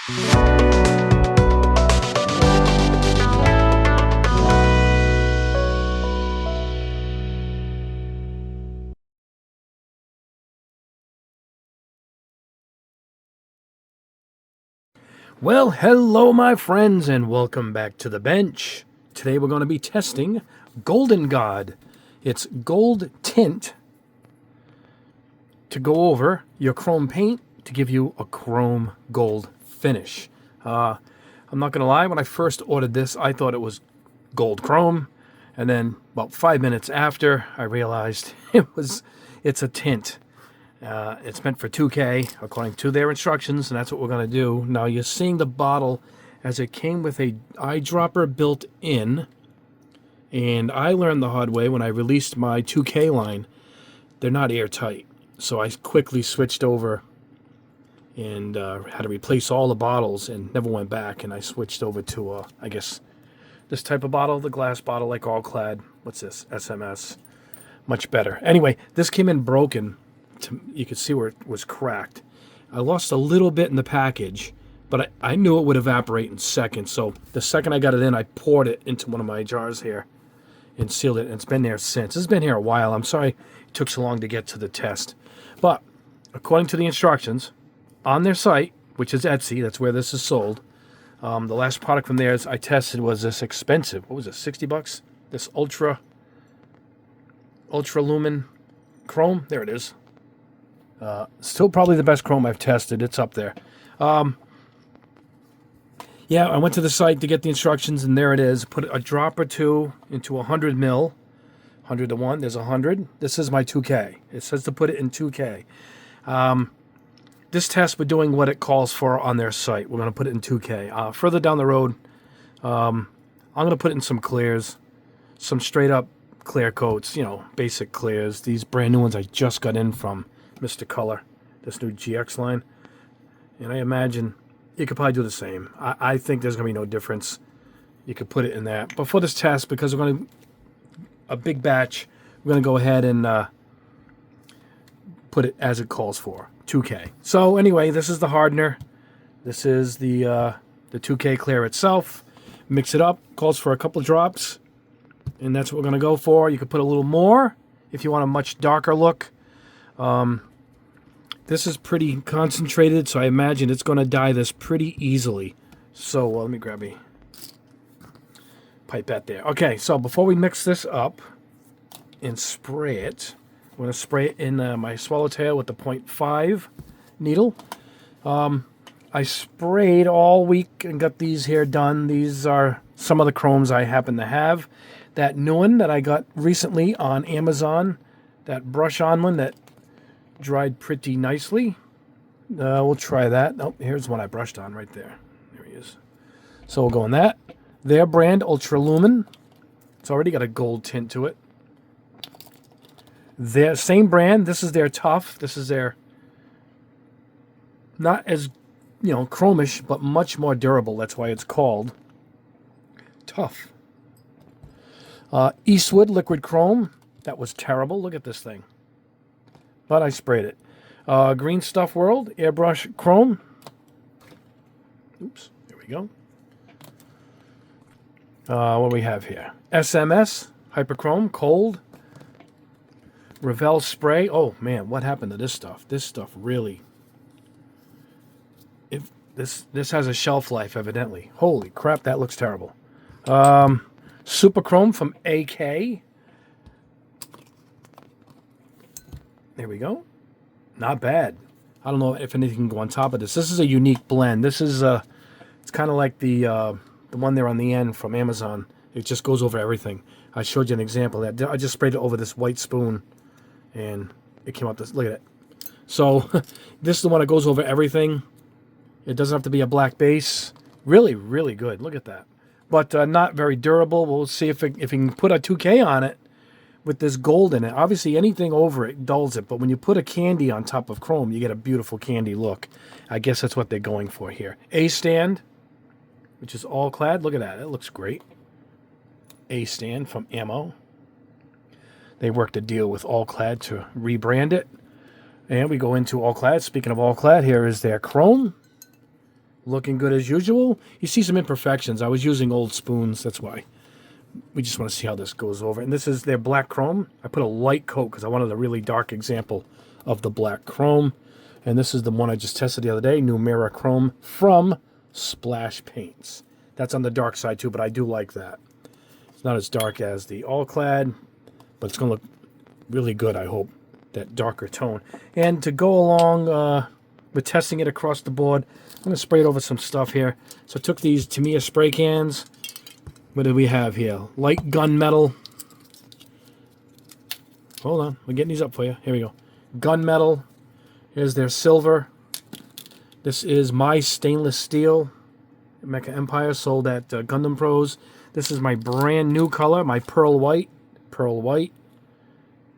Well, hello my friends and welcome back to the bench. Today we're going to be testing Golden God. It's gold tint to go over your chrome paint to give you a chrome gold finish. I'm not going to lie, when I first ordered this I thought it was gold chrome, and then about 5 minutes after I realized it's a tint. It's meant for 2K, according to their instructions, and that's what we're going to do. Now, you're seeing the bottle as it came with a eyedropper built in, and I learned the hard way when I released my 2K line. They're not airtight, so I quickly switched over and had to replace all the bottles and never went back, and I switched over to, I guess, this type of bottle, the glass bottle, like All Clad. What's this? SMS. Much better. Anyway, this came in broken. You could see where it was cracked. I lost a little bit in the package, but I knew it would evaporate in seconds. So the second I got it in, I poured it into one of my jars here and sealed it. And it's been there since. It's been here a while. I'm sorry it took so long to get to the test. But according to the instructions on their site, which is Etsy, that's where this is sold, the last product from theirs I tested was this expensive. What was it, 60 bucks? This ultra lumen chrome. There it is. Still probably the best chrome I've tested. It's up there. Yeah, I went to the site to get the instructions, and there it is. Put a drop or two into 100 mil. 100 to 1. There's 100. This is my 2K. It says to put it in 2K. This test, we're doing what it calls for on their site. We're going to put it in 2K. Further down the road, I'm going to put in some clears. Some straight-up clear coats. You know, basic clears. These brand new ones I just got in from Mr. Color, this new GX line, and I imagine you could probably do the same. I think there's going to be no difference. You could put it in that. But for this test, because we're going to a big batch, we're going to go ahead and put it as it calls for, 2K. So anyway, this is the hardener. This is the 2K clear itself. Mix it up. Calls for a couple drops, and that's what we're going to go for. You could put a little more if you want a much darker look. This is pretty concentrated, so I imagine it's going to dye this pretty easily. So let me grab a pipette there. Okay, so before we mix this up and spray it, I'm going to spray it in my swallowtail with the 0.5 needle. I sprayed all week and got these here done. These are some of the chromes I happen to have. That new one that I got recently on Amazon, that brush-on one that dried pretty nicely. We'll try that. Oh, here's one I brushed on right there. There he is. So we'll go on that. Their brand, Ultra Lumen. It's already got a gold tint to it. Their same brand. This is their Tough. This is their not as, chromish, but much more durable. That's why it's called Tough. Eastwood Liquid Chrome. That was terrible. Look at this thing. But I sprayed it. Green Stuff World, Airbrush Chrome. Oops, there we go. What do we have here? SMS, Hyperchrome, Cold. Revell Spray. Oh, man, what happened to this stuff? This stuff really... This has a shelf life, evidently. Holy crap, that looks terrible. Super Chrome from AK. There we go. Not bad. I don't know if anything can go on top of this. This is a unique blend. This is it's kind of like the one there on the end from Amazon. It just goes over everything. I showed you an example of that. I just sprayed it over this white spoon, and it came out this. Look at it. So this is the one that goes over everything. It doesn't have to be a black base. Really, really good. Look at that. But not very durable. We'll see if we can put a 2K on it with this gold in it. Obviously, anything over it dulls it, but when you put a candy on top of chrome, you get a beautiful candy look. I guess that's what they're going for here. A stand, which is all clad. Look at that. It looks great. A stand from Ammo. They worked a deal with All Clad to rebrand it. And we go into All Clad. Speaking of All Clad, here is their chrome. looking good as usual. You see some imperfections. I was using old spoons, that's why. We just want to see how this goes over. And this is their black chrome. I put a light coat because I wanted a really dark example of the black chrome. And this is the one I just tested the other day, Numera Chrome from Splash Paints. That's on the dark side too, but I do like that. It's not as dark as the All Clad, but it's going to look really good, I hope, that darker tone. And to go along with testing it across the board, I'm going to spray it over some stuff here. So I took these Tamiya spray cans. What do we have here? Light gunmetal. Hold on, we're getting these up for you. Here we go. Gunmetal. Here's their silver. This is my stainless steel. Mecha Empire, sold at Gundam Pros. This is my brand new color, my pearl white. Pearl white.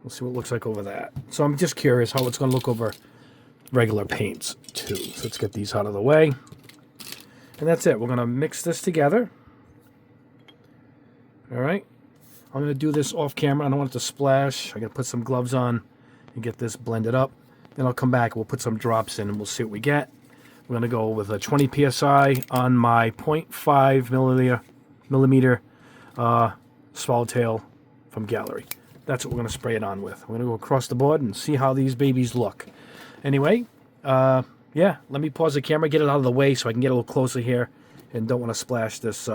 We'll see what it looks like over that. So I'm just curious how it's going to look over regular paints too. So let's get these out of the way. And that's it. We're going to mix this together. All right. I'm going to do this off camera. I don't want it to splash. I got to put some gloves on and get this blended up. Then I'll come back. We'll put some drops in and we'll see what we get. We're going to go with a 20 psi on my 0.5 millimeter swallowtail from Gallery. That's what we're going to spray it on with. We're going to go across the board and see how these babies look. Anyway, yeah, let me pause the camera, get it out of the way so I can get a little closer here, and don't want to splash this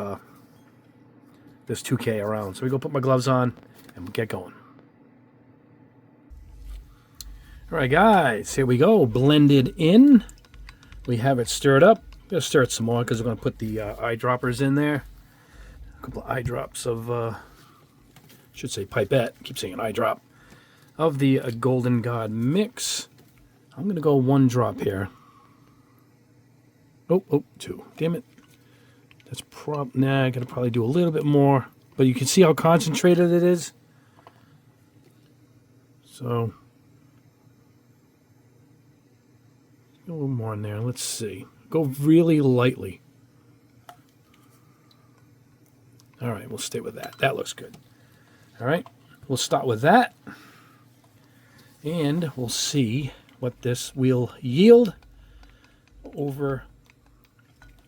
this 2K around. So we go put my gloves on and we'll get going. All right, guys, here we go. Blended in. We have it stirred up. I'm going to stir it some more because we're going to put the eyedroppers in there. A couple of eyedrops of, should say pipette. I keep saying an eyedrop. Of the Golden God mix. I'm going to go one drop here. Oh, two. Damn it. That's nah, I got to probably do a little bit more. But you can see how concentrated it is. So, a little more in there. Let's see. Go really lightly. All right, we'll stay with that. That looks good. All right, we'll start with that. And we'll see what this will yield over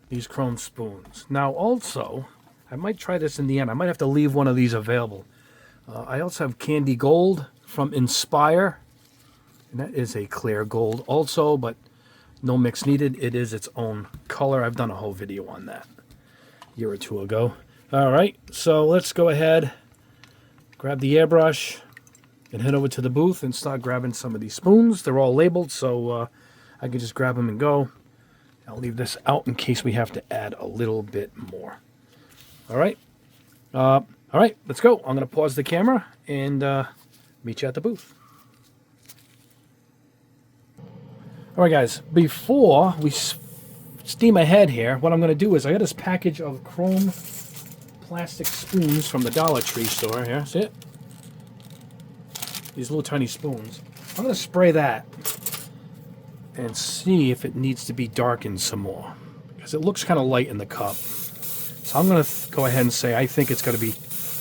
these chrome spoons. Now also, I might try this in the end. I might have to leave one of these available. I also have Candy Gold from Inspire. And that is a clear gold also, but no mix needed. It is its own color. I've done a whole video on that a year or two ago. All right, so let's go ahead, grab the airbrush, and head over to the booth and start grabbing some of these spoons. They're all labeled, so I can just grab them and go. I'll leave this out in case we have to add a little bit more. All right. All right, let's go. I'm going to pause the camera and meet you at the booth. All right, guys, before we steam ahead here, what I'm going to do is I got this package of chrome plastic spoons from the Dollar Tree store here. See it? These little tiny spoons. I'm going to spray that and see if it needs to be darkened some more, because it looks kind of light in the cup. So I'm going to go ahead and say I think it's going to be,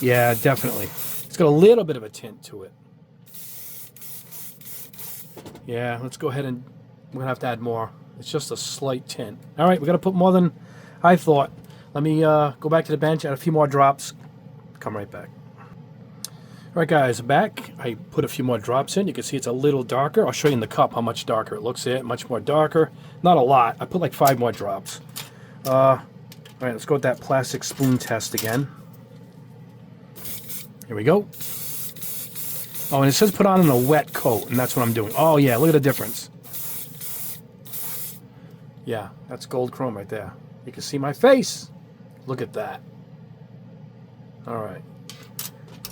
yeah, definitely. It's got a little bit of a tint to it. Yeah, let's go ahead and we're going to have to add more. It's just a slight tint. All right, we're going to put more than I thought. Let me go back to the bench, add a few more drops. Come right back. All right, guys, back. I put a few more drops in. You can see it's a little darker. I'll show you in the cup how much darker it looks. It much more darker. Not a lot. I put like 5 more drops. All right, let's go with that plastic spoon test again. Here we go. Oh, and it says put on in a wet coat, and that's what I'm doing. Oh, yeah, look at the difference. Yeah, that's gold chrome right there. You can see my face. Look at that. All right.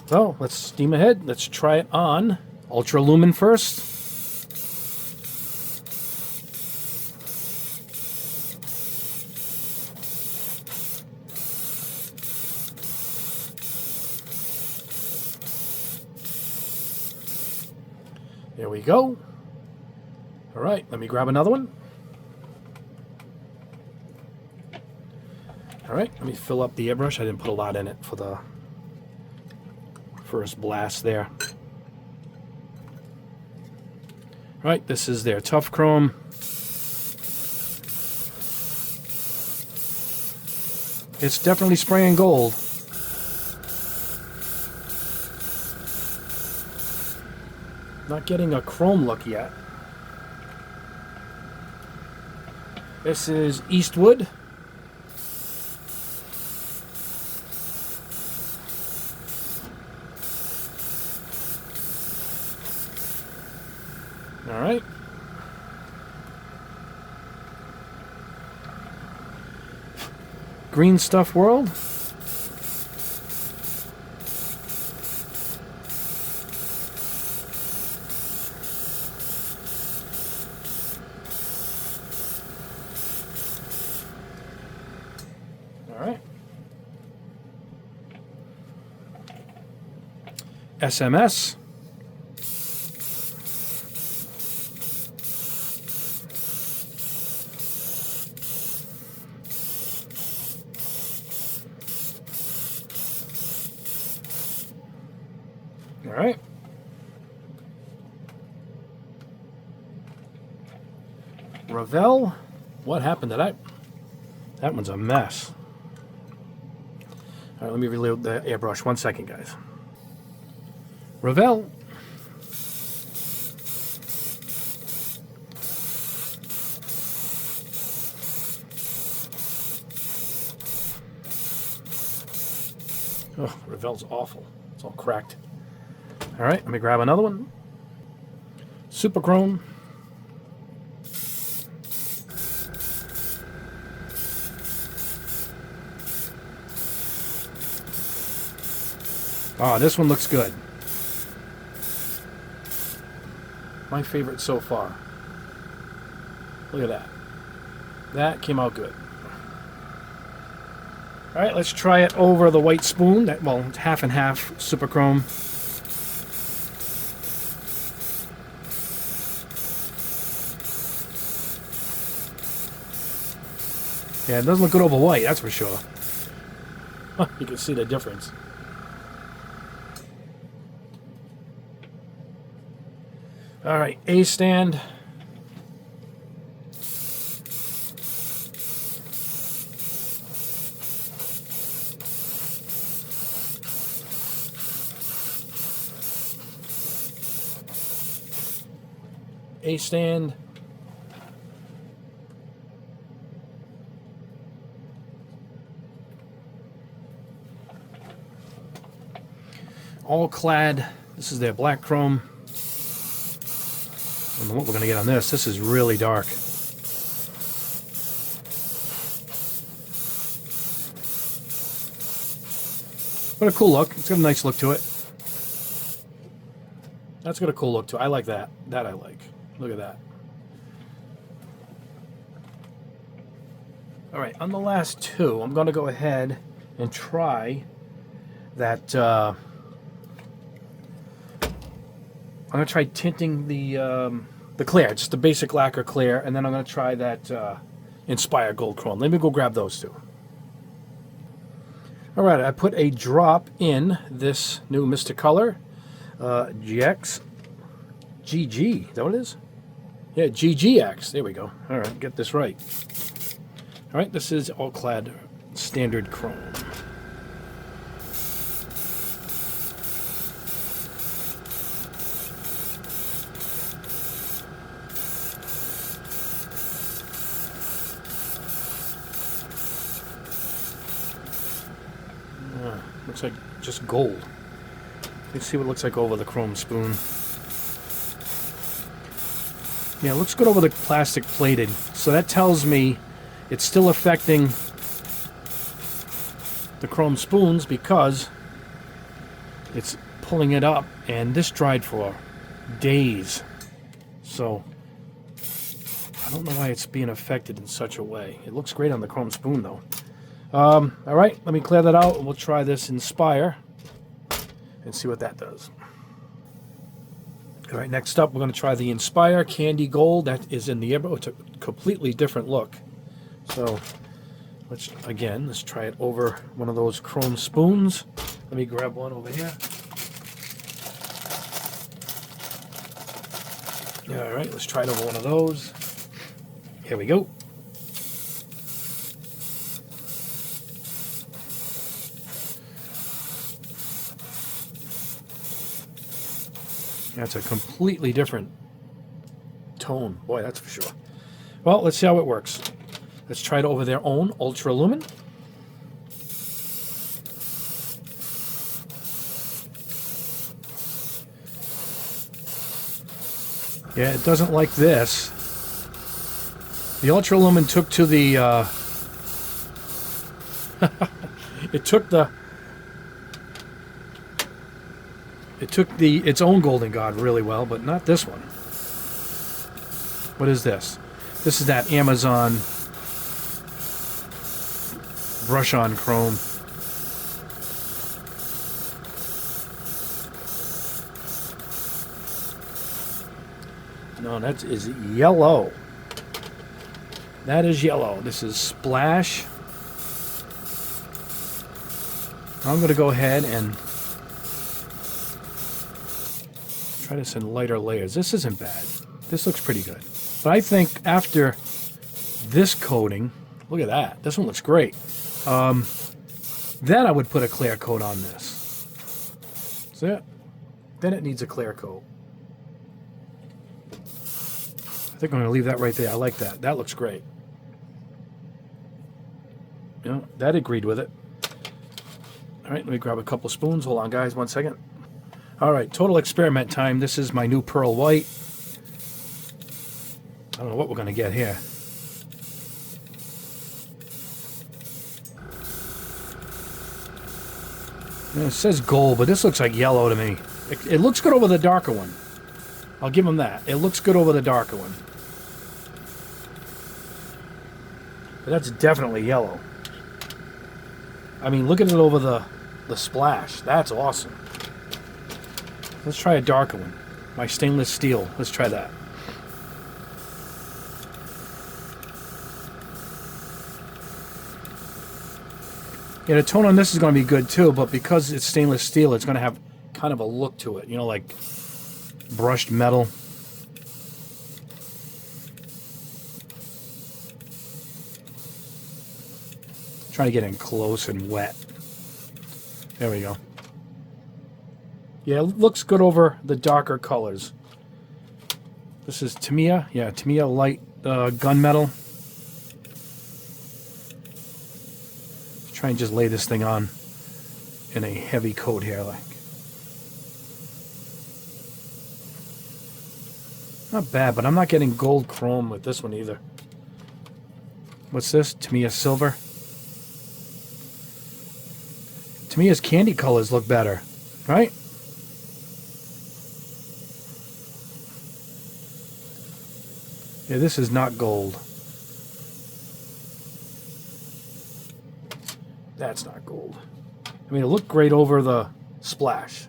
So let's steam ahead. Let's try it on Ultra Lumen first. There we go. All right, let me grab another one. All right, let me fill up the airbrush. I didn't put a lot in it for the first blast there. All right, this is their tough chrome. It's definitely spraying gold. Not getting a chrome look yet. This is Eastwood. All right. Green Stuff World. All right. SMS. All right. Ravel. What happened to that? That one's a mess. All right, let me reload the airbrush. 1 second, guys. Ravel. Oh, Ravel's awful. It's all cracked. All right, let me grab another one. Super Chrome. Oh, this one looks good. My favorite so far. Look at that. That came out good. All right, let's try it over the white spoon. Well, it's half and half Super Chrome. Yeah, it doesn't look good over white, that's for sure. You can see the difference. All right, A stand. A stand. All clad. This is their black chrome. I don't know what we're going to get on this. This is really dark. But a cool look. It's got a nice look to it. That's got a cool look to it. I like that. That I like. Look at that. All right, on the last two, I'm going to go ahead and try that. I'm going to try tinting the clear, just the basic lacquer clear, and then I'm going to try that Inspire Gold Chrome. Let me go grab those two. All right, I put a drop in this new Mr. Color GX GG. Is that what it is? Yeah, GGX. There we go. All right, get this right. All right, this is all clad standard chrome. Looks like just gold. Let's see what it looks like over the chrome spoon. Yeah, it looks good over the plastic plated. So that tells me it's still affecting the chrome spoons because it's pulling it up, and this dried for days. So I don't know why it's being affected in such a way. It looks great on the chrome spoon though. All right, let me clear that out and we'll try this Inspire and see what that does. All right, next up we're going to try the Inspire Candy Gold. That is in the airbrush. It's a completely different look. So let's try it over one of those chrome spoons. Let me grab one over here. All right, let's try it over one of those. Here we go. That's a completely different tone. Boy, that's for sure. Well, let's see how it works. Let's try it over their own Ultra Lumen. Yeah, it doesn't like this. The Ultra Lumen took to the... it took its own Golden God really well, but not this one. What is this? This is that Amazon brush-on chrome. No, that is yellow. That is yellow. This is Splash. I'm going to go ahead and try this in lighter layers. This isn't bad. This looks pretty good. But I think after this coating, look at that. This one looks great. Then I would put a clear coat on this. That's it. Then it needs a clear coat. I think I'm going to leave that right there. I like that. That looks great. Yeah, that agreed with it. All right, let me grab a couple spoons. Hold on, guys, 1 second. All right, total experiment time. This is my new Pearl White. I don't know what we're going to get here. Yeah, it says gold, but this looks like yellow to me. It looks good over the darker one. I'll give them that. It looks good over the darker one. But that's definitely yellow. I mean, look at it over the Splash. That's awesome. Let's try a darker one. My stainless steel. Let's try that. Yeah, the tone on this is going to be good too, but because it's stainless steel, it's going to have kind of a look to it. You know, like brushed metal. Trying to get in close and wet. There we go. Yeah, it looks good over the darker colors. This is Tamiya. Yeah, Tamiya light gunmetal. Try and just lay this thing on in a heavy coat here, like. Not bad, but I'm not getting gold chrome with this one either. What's this? Tamiya silver. Tamiya's candy colors look better, right? Yeah, this is not gold. That's not gold. I mean, it looked great over the Splash.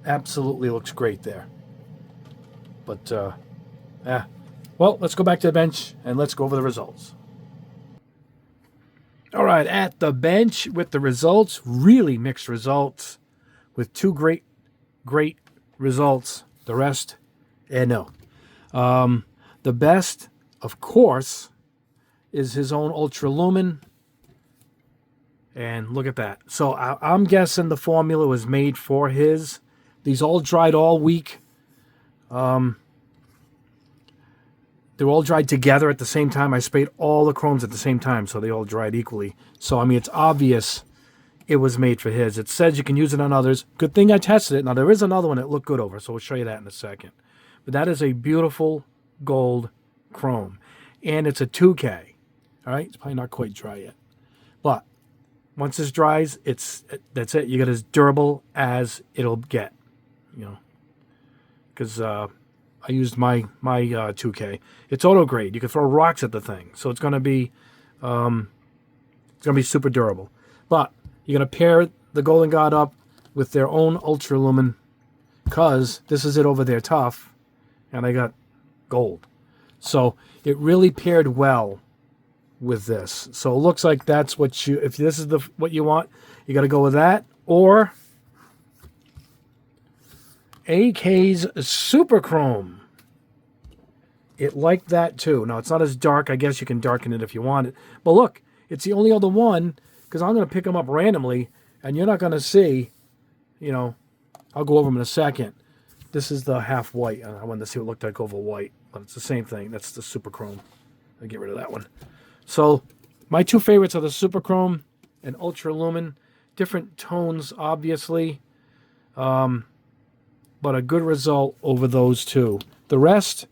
Absolutely looks great there. But, yeah. Well, let's go back to the bench and let's go over the results. All right, at the bench with the results, really mixed results with two great results. The rest, no. The best, of course, is his own Ultra Lumen. And look at that. So I'm guessing the formula was made for his. These all dried all week. They were all dried together at the same time. I sprayed all the chromes at the same time, so they all dried equally. So, I mean, it's obvious it was made for his. It says you can use it on others. Good thing I tested it. Now, there is another one that looked good over, so we'll show you that in a second. But that is a beautiful gold chrome. And it's a 2K. All right? It's probably not quite dry yet. But once this dries, that's it. You get as durable as it'll get, you know. Because I used my 2K. It's auto grade. You can throw rocks at the thing, so it's going to be super durable. But you're going to pair the Golden God up with their own Ultra Lumen, because this is it over there tough, and I got gold. So it really paired well with this. So it looks like that's what you. If this is what you want, you got to go with that, or AK's Super Chrome. It liked that too. Now, it's not as dark. I guess you can darken it if you want it. But look, it's the only other one, because I'm going to pick them up randomly, and you're not going to see, you know, I'll go over them in a second. This is the half white. I wanted to see what it looked like over white, but it's the same thing. That's the super chrome. I'll get rid of that one. So my two favorites are the super chrome and ultra lumen. Different tones, obviously, but a good result over those two. The rest,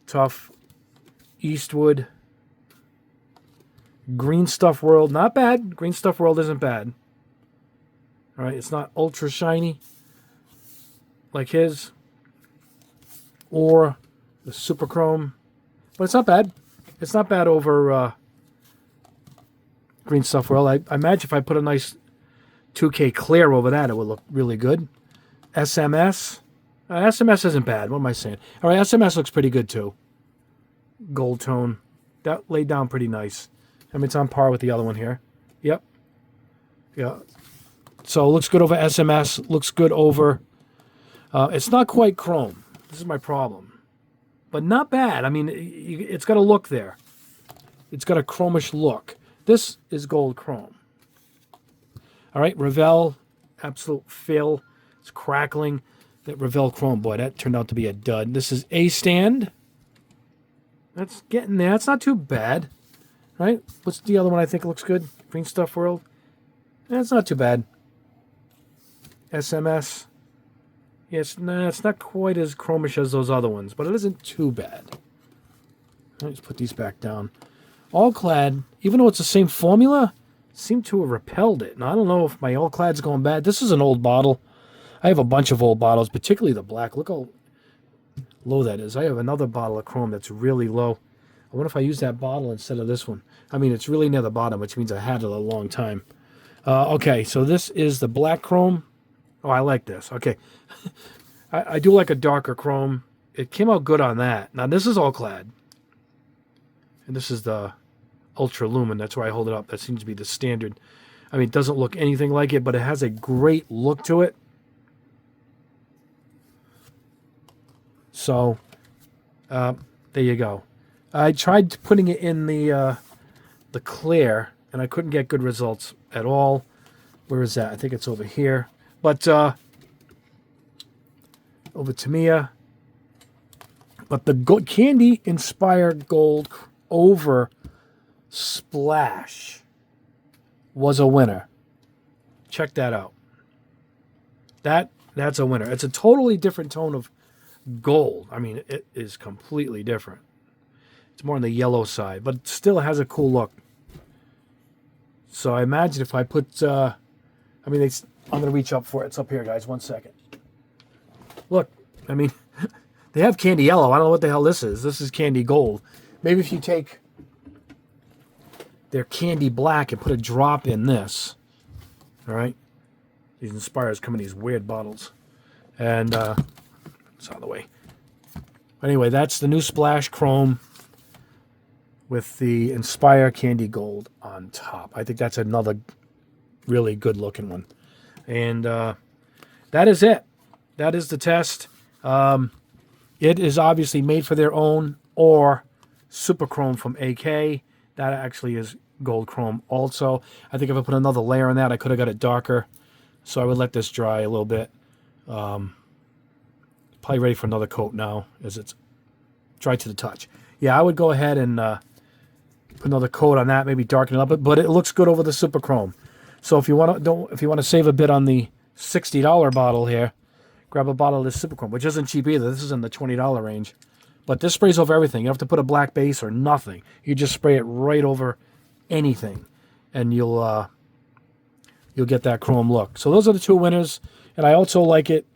tough. Eastwood. Green Stuff World, not bad. Green Stuff World isn't bad. All right, it's not ultra shiny like his, or the super chrome, but it's not bad. It's not bad over Green Stuff World. I imagine if I put a nice 2K clear over that, it would look really good. SMS. SMS isn't bad. What am I saying? All right, SMS looks pretty good too. Gold tone. That laid down pretty nice. I mean, it's on par with the other one here. Yep. Yeah. So it looks good over SMS. Looks good over... it's not quite chrome. This is my problem. But not bad. I mean, it's got a look there. It's got a chromish look. This is gold chrome. All right, Revell, absolute fail. It's crackling. That Revell chrome, boy, that turned out to be a dud. This is A stand. That's getting there. That's not too bad. Right? What's the other one I think looks good? Green Stuff World. That's not too bad. SMS. Yes, nah, it's not quite as chromish as those other ones, but it isn't too bad. Let's put these back down. All Clad, even though it's the same formula, seem to have repelled it. Now, I don't know if my All Clad's going bad. This is an old bottle. I have a bunch of old bottles, particularly the black. Look how low that is. I have another bottle of chrome that's really low. I wonder if I use that bottle instead of this one. I mean, it's really near the bottom, which means I had it a long time. Okay, so this is the black chrome. Oh, I like this. Okay. I do like a darker chrome. It came out good on that. Now, this is All Clad. And this is the Ultra Lumen. That's where I hold it up. That seems to be the standard. I mean, it doesn't look anything like it, but it has a great look to it. So, there you go. I tried putting it in the clear, and I couldn't get good results at all. Where is that? I think it's over here. But over Tamiya. But the Candy Inspired Gold over Splash was a winner. Check that out. That's a winner. It's a totally different tone of gold. I mean, it is completely different. It's more on the yellow side, but it still has a cool look. So I imagine if I put, I'm going to reach up for it. It's up here, guys. 1 second. Look, I mean, they have candy yellow. I don't know what the hell this is. This is candy gold. Maybe if you take their candy black and put a drop in this. All right? These Inspires come in these weird bottles. And it's out of the way. Anyway, that's the new Splash Chrome with the Inspire Candy Gold on top. I think that's another really good looking one. And that is it. That is the test. It is obviously made for their own or Super Chrome from AK. That actually is gold chrome also. I think if I put another layer on that, I could have got it darker. So I would let this dry a little bit. Probably ready for another coat now as it's dry to the touch. Yeah, I would go ahead and put another coat on that, maybe darken it up, but it looks good over the Super Chrome. So if you want to save a bit on the $60 bottle here, grab a bottle of this Super Chrome, which isn't cheap either. This is in the $20 range. But this sprays over everything. You don't have to put a black base or nothing. You just spray it right over anything, and you'll get that chrome look. So those are the two winners. And I also like it,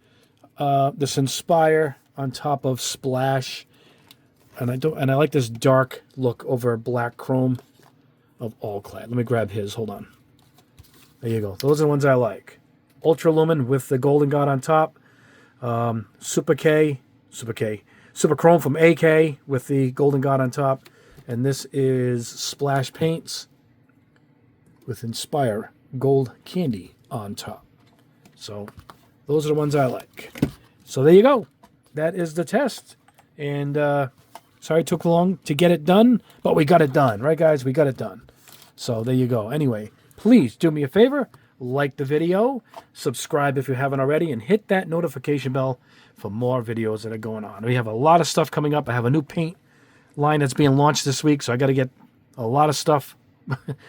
this Inspire on top of Splash. And I like this dark look over black chrome of All Clad. Let me grab his. Hold on. There you go. Those are the ones I like. Ultra Lumen with the Golden God on top. Super Chrome from AK with the Golden God on top. And this is Splash Paints with Inspire Gold Candy on top. So those are the ones I like. So there you go. That is the test. And sorry it took long to get it done, but we got it done. Right, guys? We got it done. So there you go. Anyway, please do me a favor. like the video, subscribe if you haven't already, and hit that notification bell for more videos that are going on. We have a lot of stuff coming up. I have a new paint line that's being launched this week, so I got to get a lot of stuff,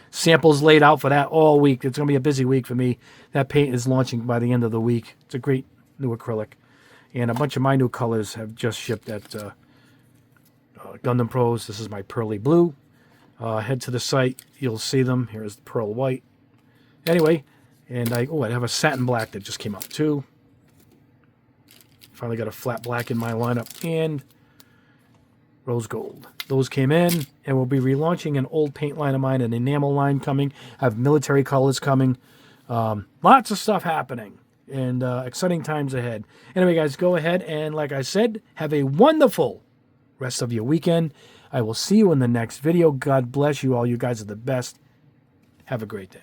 samples laid out for that all week. It's going to be a busy week for me. That paint is launching by the end of the week. It's a great new acrylic. And a bunch of my new colors have just shipped at Gundam Pros. This is my Pearly Blue. Head to the site. You'll see them. Here's the Pearl White. Anyway, and I have a Satin Black that just came out too. Finally got a flat black in my lineup. And Rose Gold. Those came in, and we'll be relaunching an old paint line of mine, an enamel line coming. I have military colors coming. Lots of stuff happening, and exciting times ahead. Anyway, guys, go ahead and, like I said, have a wonderful rest of your weekend. I will see you in the next video. God bless you all. You guys are the best. Have a great day.